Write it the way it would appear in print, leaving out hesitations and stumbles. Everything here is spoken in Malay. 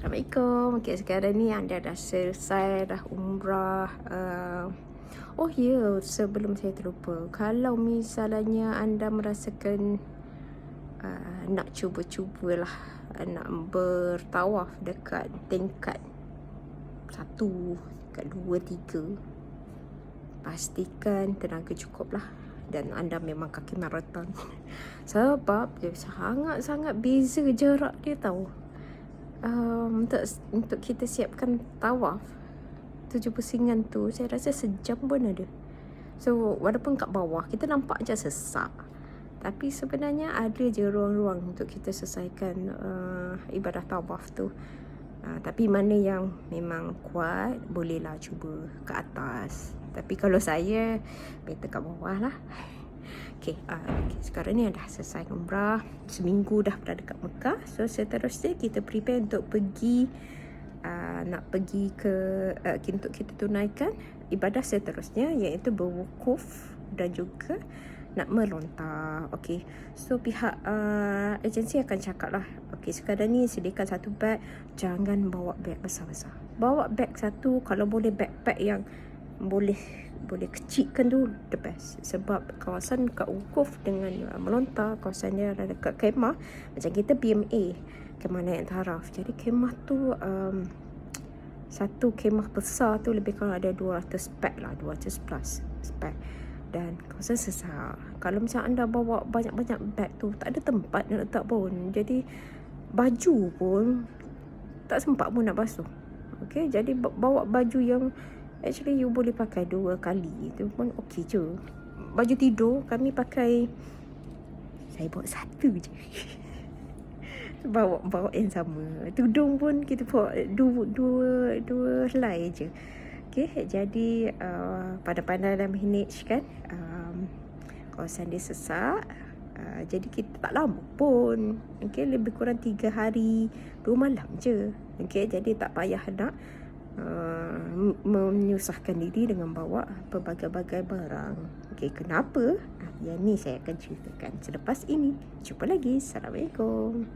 Assalamualaikum. Okay, sekarang ni anda dah selesai dah umrah. Oh ya, sebelum saya terlupa, kalau misalnya anda merasakan nak cuba-cubalah nak bertawaf dekat tingkat 1, tingkat 2, 3, pastikan tenaga cukup lah. Dan anda memang kaki maraton. Sebab dia sangat-sangat beza jarak dia tahu. Untuk kita siapkan tawaf 7 pusingan tu, saya rasa sejam pun ada. So walaupun kat bawah kita nampak macam sesak, tapi sebenarnya ada je ruang-ruang untuk kita selesaikan ibadah tawaf tu. Tapi mana yang memang kuat, bolehlah cuba ke atas. Tapi kalau saya, better kat bawah lah. Okay, sekarang ni dah selesai umrah. Seminggu dah berada kat Mekah. So seterusnya kita prepare untuk pergi nak pergi ke untuk kita tunaikan ibadah seterusnya, iaitu berwukuf dan juga nak melontar. Okay, so pihak agensi akan cakap lah, okay, sekarang ni sediakan satu beg, jangan bawa beg besar-besar. Bawa beg satu, kalau boleh backpack yang boleh kecilkan tu the best. Sebab kawasan kat wukuf dengan melontar, kawasan dia ada dekat kemah. Macam kita PMA, kemah naik taraf. Jadi kemah tu satu kemah besar tu lebih kurang ada 200 pack lah, 200 plus pack. Dan kawasan sesak. Kalau macam anda bawa banyak-banyak beg tu, tak ada tempat nak letak pun. Jadi baju pun tak sempat pun nak basuh. Okay, jadi bawa baju yang actually you boleh pakai 2 kali, itu pun okey je. Baju tidur kami pakai, saya bawa satu je. bawa yang sama. Tudung pun kita bawa dua helai je. Okay, jadi pandai-pandai dalam manage kan. Kawasan dia sesak. Jadi kita tak lama pun. Okay, lebih kurang 3 hari 2 malam je. Okay, jadi tak payah nak menyusahkan diri dengan bawa pelbagai-bagai barang. Okay, kenapa? Yang ni saya akan ceritakan selepas ini. Jumpa lagi. Assalamualaikum.